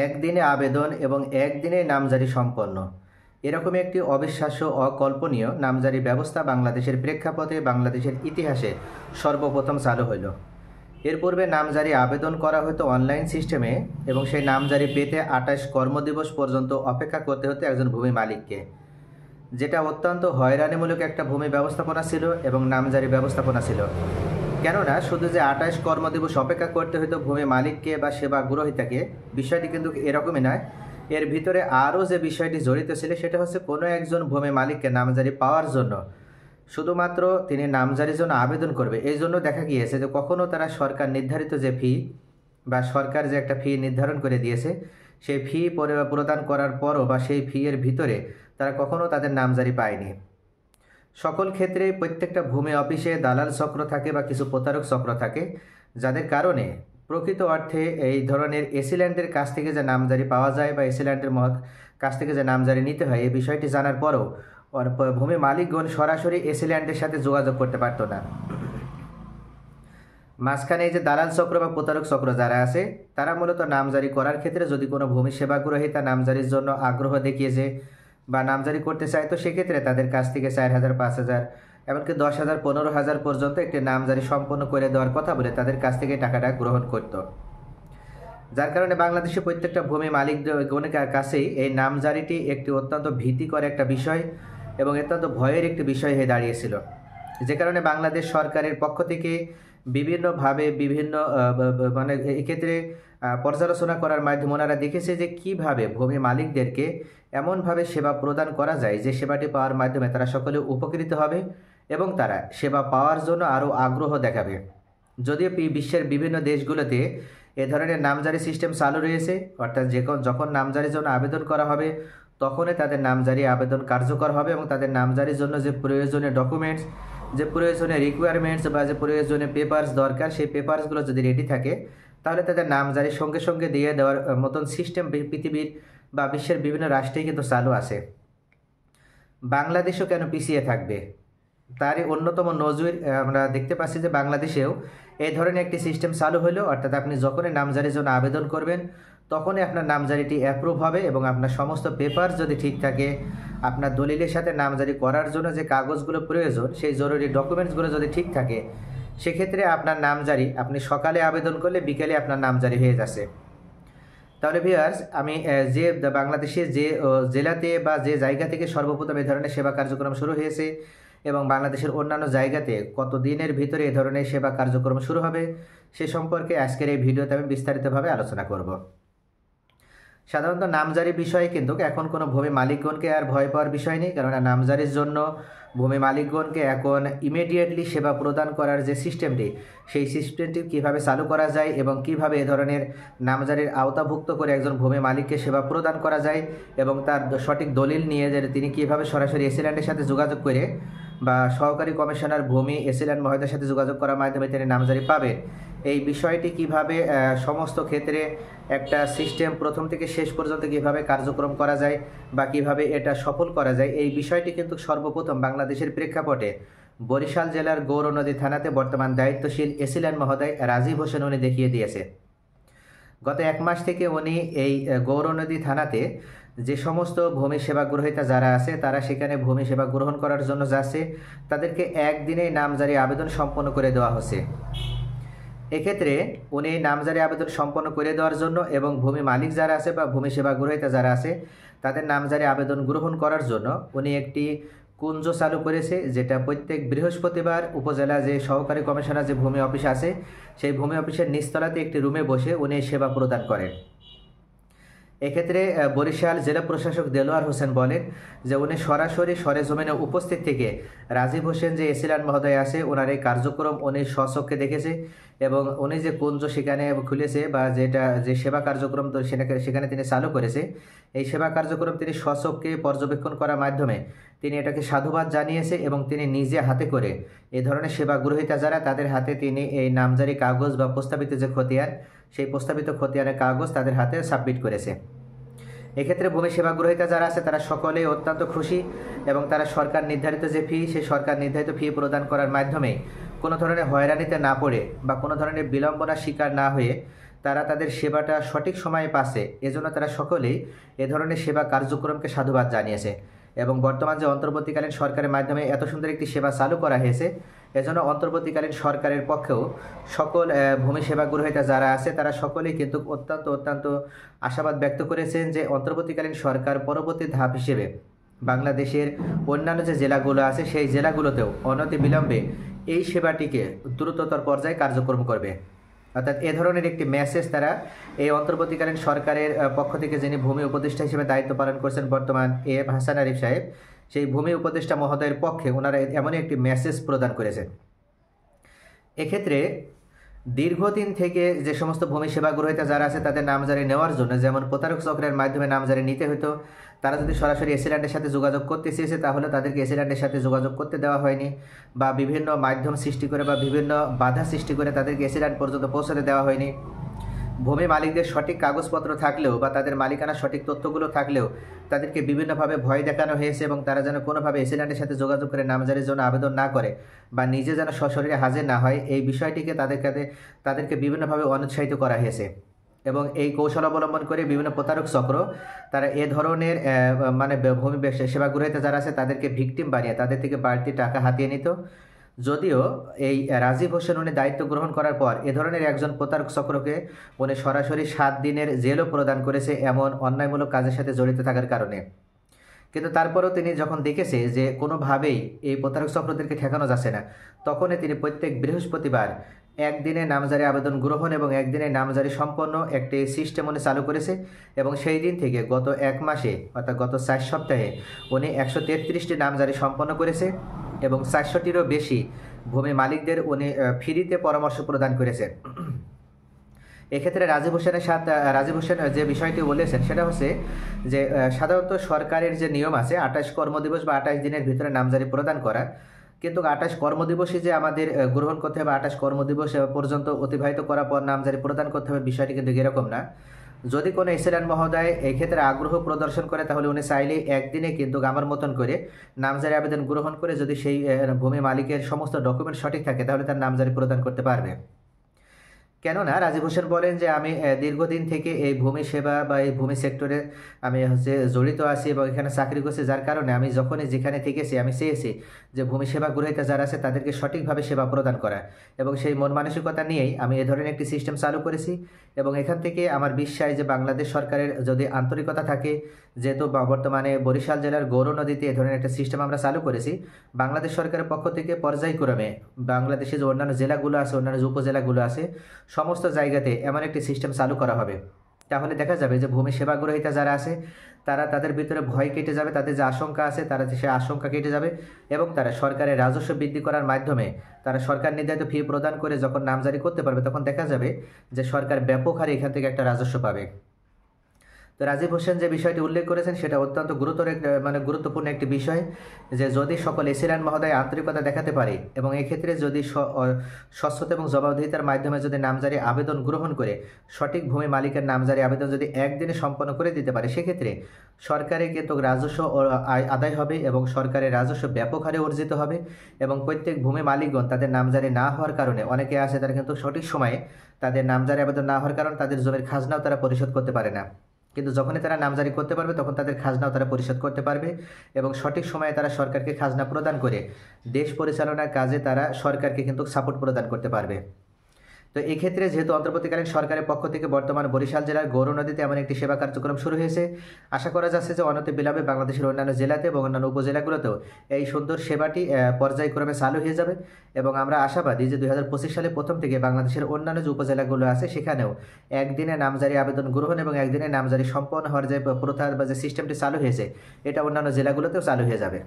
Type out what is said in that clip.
একদিনে আবেদন এবং একদিনে নামজারি সম্পন্ন, এরকম একটি অবিশ্বাস্য অকল্পনীয় নামজারি ব্যবস্থা বাংলাদেশের প্রেক্ষাপটে বাংলাদেশের ইতিহাসে সর্বপ্রথম চালু হইল। এর পূর্বে নামজারি আবেদন করা হতো অনলাইন সিস্টেমে এবং সেই নামজারি পেতে ২৮ কর্মদিবস পর্যন্ত অপেক্ষা করতে হতো একজন ভূমি মালিককে, যেটা অত্যন্ত হয়রানিমূলক একটা ভূমি ব্যবস্থাপনা ছিল এবং নামজারি ব্যবস্থাপনা ছিল। কেননা শুধু যে ২৮ কর্মদিবস অপেক্ষা করতে হতো ভূমি মালিককে বা সেবা গ্রহীতাকে, বিষয়টি কিন্তু এরকমই নয়। এর ভিতরে আরও যে বিষয়টি জড়িত ছিল সেটা হচ্ছে কোনো একজন ভূমি মালিককে নামজারি পাওয়ার জন্য শুধুমাত্র তিনি নামজারির জন্য আবেদন করবে, এই জন্য দেখা গিয়েছে যে কখনও তারা সরকার নির্ধারিত যে ফি বা সরকার যে একটা ফি নির্ধারণ করে দিয়েছে সেই ফি প্রদান করার পরও বা সেই ফি এর ভিতরে তারা কখনও তাদের নামজারি পায়নি। সকল ক্ষেত্রে প্রত্যেকটা ভূমি অফিসে দালাল চক্র থাকে বা কিছু প্রতারক চক্র থাকে, যাদের কারণে প্রকৃত অর্থে এই ধরনের এসিল্যান্ডের কাছ থেকে যে নামজারি পাওয়া যায় বা এসিল্যান্ডের কাছ থেকে যে নামজারি নিতে হয়, এই বিষয়টি জানার পরও ভূমি মালিকগণ সরাসরি এসিল্যান্ডের সাথে যোগাযোগ করতে পারত না। মাঝখানে এই যে দালাল চক্র বা প্রতারক চক্র যারা আছে, তারা মূলত নামজারি করার ক্ষেত্রে যদি কোনো ভূমি সেবা গ্রহীতা নামজারির জন্য আগ্রহ দেখিয়েছে বা নামজারি করতে চায়, তো সেক্ষেত্রে তাদের কাছ থেকে ৪,০০০, ৫,০০০, এমনকি ১০,০০০, ১৫,০০০ পর্যন্ত একটি নামজারি সম্পন্ন করে দেওয়ার কথা বলে তাদের কাছ থেকে টাকাটা গ্রহণ করত। যার কারণে বাংলাদেশে প্রত্যেকটা ভূমি মালিকগণের কাছেই এই নামজারিটি একটি অত্যন্ত ভীতিকর একটা বিষয় এবং অত্যন্ত ভয়ের একটি বিষয় হয়ে দাঁড়িয়েছিল। যে কারণে বাংলাদেশ সরকারের পক্ষ থেকে বিভিন্নভাবে বিভিন্ন মানে এক্ষেত্রে পর্যালোচনা করার মাধ্যমে ওনারা দেখেছে যে কিভাবে ভূমি মালিকদেরকে এমনভাবে সেবা প্রদান করা যায় যে সেবাটি পাওয়ার মাধ্যমে তারা সকলে উপকৃত হবে এবং তারা সেবা পাওয়ার জন্য আরও আগ্রহ দেখাবে। যদিও বিশ্বের বিভিন্ন দেশগুলোতে এ ধরনের নামজারি সিস্টেম চালু রয়েছে, অর্থাৎ যখন নামজারির জন্য আবেদন করা হবে তখনই তাদের নামজারি আবেদন কার্যকর হবে এবং তাদের নামজারির জন্য যে প্রয়োজনীয় ডকুমেন্টস, যে প্রয়োজনীয় রিকোয়ারমেন্টস বা যে প্রয়োজনীয় পেপারস দরকার, সেই পেপারসগুলো যদি রেডি থাকে তাহলে তাদের নামজারির সঙ্গে সঙ্গে দিয়ে দেওয়ার মতন সিস্টেম পৃথিবীর বা বিশ্বের বিভিন্ন রাষ্ট্রেই কিন্তু চালু আছে। বাংলাদেশও কেন পিছিয়ে থাকবে, তারই অন্যতম নজির আমরা দেখতে পাচ্ছি যে বাংলাদেশেও এই ধরনের একটি সিস্টেম চালু হলো, অর্থাৎ আপনি যখনই নামজারির জন্য আবেদন করবেন তখনই আপনার নামজারিটি অ্যাপ্রুভ হবে এবং আপনার সমস্ত পেপার যদি ঠিক থাকে, আপনার দলিলের সাথে নামজারি করার জন্য যে কাগজগুলো প্রয়োজন সেই জরুরি ডকুমেন্টসগুলো যদি ঠিক থাকে, সেক্ষেত্রে আপনার নামজারি আপনি সকালে আবেদন করলে বিকেলে আপনার নামজারি হয়ে যাচ্ছে। তাহলে ভিউয়ার্স, আমি যে বাংলাদেশের যে জেলাতে বা যে জায়গা থেকে সর্বপ্রথম এই ধরনের সেবা কার্যক্রম শুরু হয়েছে এবং বাংলাদেশের অন্যান্য জায়গাতে কত দিনের ভিতরে এই ধরনের সেবা কার্যক্রম শুরু হবে সে সম্পর্কে আজকের এই ভিডিওতে আমি বিস্তারিতভাবে আলোচনা করব। সাধারণত নামজারি বিষয়ে কিন্তু এখন কোনো ভূমি মালিকগণকে আর ভয় পাওয়ার বিষয় নেই, কেননা নামজারির জন্য ভূমি মালিকগণকে এখন ইমিডিয়েটলি সেবা প্রদান করার যে সিস্টেমটি, সেই সিস্টেমটি কীভাবে চালু করা যায় এবং কিভাবে এ ধরনের নামজারির আওতাভুক্ত করে একজন ভূমি মালিককে সেবা প্রদান করা যায় এবং তার সঠিক দলিল নিয়ে যে তিনি কীভাবে সরাসরি এসিল্যান্ডের সাথে যোগাযোগ করে বা সহকারী কমিশনার ভূমি এসিল্যান্ড মহোদয়ের সাথে যোগাযোগ করার মাধ্যমে তিনি নামজারি পাবেন, এই বিষয়টি কিভাবে সমস্ত ক্ষেত্রে একটা সিস্টেম প্রথম থেকে শেষ পর্যন্ত কিভাবে কার্যক্রম করা যায় বা কিভাবে এটা সফল করা যায়, এই বিষয়টি কিন্তু সর্বপ্রথম বাংলাদেশের প্রেক্ষাপটে বরিশাল জেলার গৌরনদী থানাতে বর্তমান দায়িত্বশীল এসিল্যান্ড মহোদয় রাজীব হোসেন উনি দেখিয়ে দিয়েছে। গত ১ মাস থেকে উনি এই গৌরনদী থানাতে যে সমস্ত ভূমি সেবা গ্রহীতা যারা আছে তারা সেখানে ভূমি সেবা গ্রহণ করার জন্য যাচ্ছে, তাদেরকে একদিনেই নামজারি আবেদন সম্পন্ন করে দেওয়া হচ্ছে। এক্ষেত্রে উনি নামজারি আবেদন সম্পন্ন করে দেওয়ার জন্য এবং ভূমি মালিক যারা আছে বা ভূমি সেবা গ্রহীতা যারা আছে তাদের নামজারি আবেদন গ্রহণ করার জন্য উনি একটি কুঞ্জ চালু করেছে, যেটা প্রত্যেক বৃহস্পতিবার উপজেলা যে সহকারী কমিশনার যে ভূমি অফিস আছে সেই ভূমি অফিসের নিচতলাতে একটি রুমে বসে উনি সেবা প্রদান করেন। এক্ষেত্রে বরিশাল জেলা প্রশাসক দেলোয়ার হোসেন বলেন যে উনি সরাসরি সরেজমিনে উপস্থিত থেকে রাজীব হোসেন যে এসিল্যান্ড মহোদয় আছে ওনার এই কার্যক্রম উনি স্বচক্ষে দেখেছে এবং উনি যে কুঞ্জ সেখানে খুলেছে বা যে সেবা কার্যক্রম তো সেখানে তিনি চালু করেছে, এই সেবা কার্যক্রম তিনি স্বচক্ষে পর্যবেক্ষণ করার মাধ্যমে তিনি এটাকে সাধুবাদ জানিয়েছে এবং তিনি নিজে হাতে করে এই ধরনের সেবা গ্রহীতা যারা তাদের হাতে তিনি এই নামজারি কাগজ বা প্রস্তাবিত যে খতিয়ান সেই প্রস্তাবিত খতিয়ানের কাগজ তাদের হাতে সাবমিট করেছে। এক্ষেত্রে ভূমি সেবা গ্রহীতা যারা আছে তারা সকলেই অত্যন্ত খুশি এবং তারা সরকার নির্ধারিত যে ফি সেই সরকার নির্ধারিত ফি প্রদান করার মাধ্যমে কোনো ধরনের হয়রানিতে না পড়ে বা কোনো ধরনের বিড়ম্বনার শিকার না হয়ে তারা তাদের সেবাটা সঠিক সময়ে পাচ্ছে, এজন্য তারা সকলেই এ ধরনের সেবা কার্যক্রমকে সাধুবাদ জানিয়েছে। এবং বর্তমান যে অন্তর্বর্তীকালীন সরকারের মাধ্যমে এত সুন্দর একটি সেবা চালু করা হয়েছে, এজন্য অন্তর্বর্তীকালীন সরকারের পক্ষেও সকল ভূমি সেবা গ্রহীতা যারা আছে তারা সকলেই কিন্তু অত্যন্ত আশাবাদ ব্যক্ত করেছেন যে অন্তর্বর্তীকালীন সরকার পরবর্তী ধাপ হিসেবে বাংলাদেশের অন্যান্য যে জেলাগুলো আছে সেই জেলাগুলোতেও অনতিবিলম্বে এই সেবাটিকে দ্রুততর পর্যায়ে কার্যক্রম করবে। অর্থাৎ এ ধরনের একটি মেসেজ তারা এই অন্তর্বর্তীকালীন সরকারের পক্ষ থেকে যিনি ভূমি উপদেষ্টা হিসেবে দায়িত্ব পালন করছেন বর্তমান এম হাসান আরিফ সাহেব, সেই ভূমি উপদেষ্টা মহোদয়ের পক্ষে ওনারা এমনই একটি মেসেজ প্রদান করেছেন। এক্ষেত্রে দীর্ঘদিন থেকে যে সমস্ত ভূমি সেবা গ্রহীতা যারা আছে তাদের নামজারি নেওয়ার জন্য যেমন প্রতারক চক্রের মাধ্যমে নামজারি নিতে হতো, তারা যদি সরাসরি এসিল্যান্ডের সাথে যোগাযোগ করতে চেয়েছে তাহলে তাদেরকে এসিল্যান্ডের সাথে যোগাযোগ করতে দেওয়া হয়নি, বা বিভিন্ন মাধ্যম সৃষ্টি করে বা বিভিন্ন বাধা সৃষ্টি করে তাদেরকে এসিল্যান্ড পর্যন্ত পৌঁছাতে দেওয়া হয়নি। ভূমি মালিকদের সঠিক কাগজপত্র থাকলেও বা তাদের মালিকানার সঠিক তথ্যগুলো থাকলেও তাদেরকে বিভিন্নভাবে ভয় দেখানো হয়েছে এবং তারা যেন কোনোভাবে এসিল্যান্ডের সাথে যোগাযোগ করে নামজারির জন্য আবেদন না করে বা নিজে যেন সশরীরে হাজির না হয়, এই বিষয়টিকে তাদেরকে বিভিন্নভাবে অনুৎসাহিত করা হয়েছে। এবং এই কৌশল অবলম্বন করে বিভিন্ন প্রতারক চক্র তারা এ ধরনের মানে ভূমি সেবা গ্রহীতা যারা আছে তাদেরকে ভিকটিম বানিয়ে তাদের থেকে বাড়তি টাকা হাতিয়ে নিত। যদিও এই রাজীব হোসেন উনি দায়িত্ব গ্রহণ করার পর এ ধরনের একজন প্রতারক চক্রকে উনি সরাসরি 7 দিনের জেলও প্রদান করেছে এমন অন্যায়মূলক কাজের সাথে জড়িত থাকার কারণে। কিন্তু তারপরেও তিনি যখন দেখেছে যে কোনোভাবেই এই প্রতারক চক্রদেরকে ঠেকানো যাচ্ছে না, তখনই তিনি প্রত্যেক বৃহস্পতিবার একদিনে নামজারি আবেদন গ্রহণ এবং একদিনে নামজারি সম্পন্ন একটি সিস্টেম উনি চালু করেছে। এবং সেই দিন থেকে গত 1 মাসে অর্থাৎ গত 4 সপ্তাহে উনি 133টি নামজারি সম্পন্ন করেছে এবং 400টিরও বেশি ভূমি মালিকদের উনি ফ্রিতে পরামর্শ প্রদান করেছেন। এক্ষেত্রে রাজীব হোসেন যে বিষয়টি বলেছেন সেটা হচ্ছে যে সাধারণত সরকারের যে নিয়ম আছে 28 কর্মদিবস বা 28 দিনের ভিতরে নামজারি প্রদান করা, কিন্তু 28 কর্মদিবসই যে আমাদের গ্রহণ করতে হবে, 28 কর্মদিবস পর্যন্ত অতিবাহিত করার পর নামজারি প্রদান করতে হবে, বিষয়টি কিন্তু এরকম না। যদি কোনো এসিল্যান্ড মহোদয় এই ক্ষেত্রে আগ্রহ প্রদর্শন করে তাহলে উনি চাইলে একদিনে কিন্তু আমার মতন করে নামজারি আবেদন গ্রহণ করে যদি সেই ভূমি মালিকের সমস্ত ডকুমেন্ট সঠিক থাকে তাহলে তার নামজারি প্রদান করতে পারবে। কেননা রাজীব হোসেন বলেন যে আমি দীর্ঘদিন থেকে এই ভূমি সেবা বা এই ভূমি সেক্টরে আমি জড়িত আছি এবং এখানে চাকরি করছি, যার কারণে আমি যখনই যেখানে থেকেছি আমি চেয়েছি যে ভূমি সেবা গ্রহীতা যারা আছে তাদেরকে সঠিকভাবে সেবা প্রদান করা, এবং সেই মন মানসিকতা নিয়েই আমি এ ধরনের একটি সিস্টেম চালু করেছি। এবং এখান থেকে আমার বিশ্বাস যে বাংলাদেশ সরকারের যদি আন্তরিকতা থাকে, যেহেতু বর্তমানে বরিশাল জেলার গৌর নদীতে এ ধরনের একটা সিস্টেম আমরা চালু করেছি, বাংলাদেশ সরকারের পক্ষ থেকে পর্যায়ক্রমে বাংলাদেশে যে অন্যান্য জেলাগুলো আছে, অন্যান্য যে উপজেলাগুলো আছে, সমস্ত জায়গাতে এমন একটি সিস্টেম চালু করা হবে। তাহলে দেখা যাবে যে ভূমি সেবা গ্রহীতা যারা আছে তারা তাদের ভিতরে ভয় কেটে যাবে, তাদের যে আশঙ্কা আছে তারা সে আশঙ্কা কেটে যাবে এবং তারা সরকারের রাজস্ব বৃদ্ধি করার মাধ্যমে তারা সরকার নির্ধারিত ফি প্রদান করে যখন নামজারি করতে পারবে তখন দেখা যাবে যে সরকার ব্যাপক হারে এখান থেকে একটা রাজস্ব পাবে। তো রাজীব হোসেন যে বিষয়টি উল্লেখ করেছেন সেটা অত্যন্ত গুরুত্বপূর্ণ একটি বিষয়, যে যদি সকল এসিল্যান্ড মহোদয় আন্তরিকতা দেখাতে পারে এবং এক্ষেত্রে যদি স্বচ্ছতা এবং জবাবদিহিতার মাধ্যমে যদি নামজারি আবেদন গ্রহণ করে সঠিক ভূমি মালিকের নামজারি আবেদন যদি একদিনে সম্পন্ন করে দিতে পারে, সেক্ষেত্রে সরকারের কিন্তু রাজস্ব আদায় হবে এবং সরকারের রাজস্ব ব্যাপক হারে অর্জিত হবে এবং প্রত্যেক ভূমি মালিকগণ তাদের নামজারি না হওয়ার কারণে অনেকে আছে তারা কিন্তু সঠিক সময়ে তাদের নামজারি আবেদন না হওয়ার কারণে তাদের জমির খাজনাও তারা পরিশোধ করতে পারে না, কিন্তু যখনই তারা নামজারি করতে পারবে তখন তাদের খাজনাও তারা পরিশোধ করতে পারবে এবং সঠিক সময়ে তারা সরকারকে খাজনা প্রদান করে দেশ পরিচালনার কাজে তারা সরকারকে কিন্তু সাপোর্ট প্রদান করতে পারবে। তো এক্ষেত্রে যেহেতু অন্তর্বর্তীকালীন সরকারের পক্ষ থেকে বর্তমান বরিশাল জেলার গৌর নদীতে এমন একটি সেবা কার্যক্রম শুরু হয়েছে, আশা করা যাচ্ছে যে অনতিবিলম্বে বাংলাদেশের অন্যান্য জেলাতে এবং অন্যান্য উপজেলাগুলোতেও এই সুন্দর সেবাটি পর্যায়ক্রমে চালু হয়ে যাবে এবং আমরা আশাবাদী যে 2025 সালে প্রথম থেকে বাংলাদেশের অন্যান্য যে উপজেলাগুলো আছে সেখানেও একদিনে নামজারি আবেদন গ্রহণ এবং একদিনে নামজারি সম্পন্ন হওয়ার যে প্রথা বা যে সিস্টেমটি চালু হয়েছে এটা অন্যান্য জেলাগুলোতেও চালু হয়ে যাবে।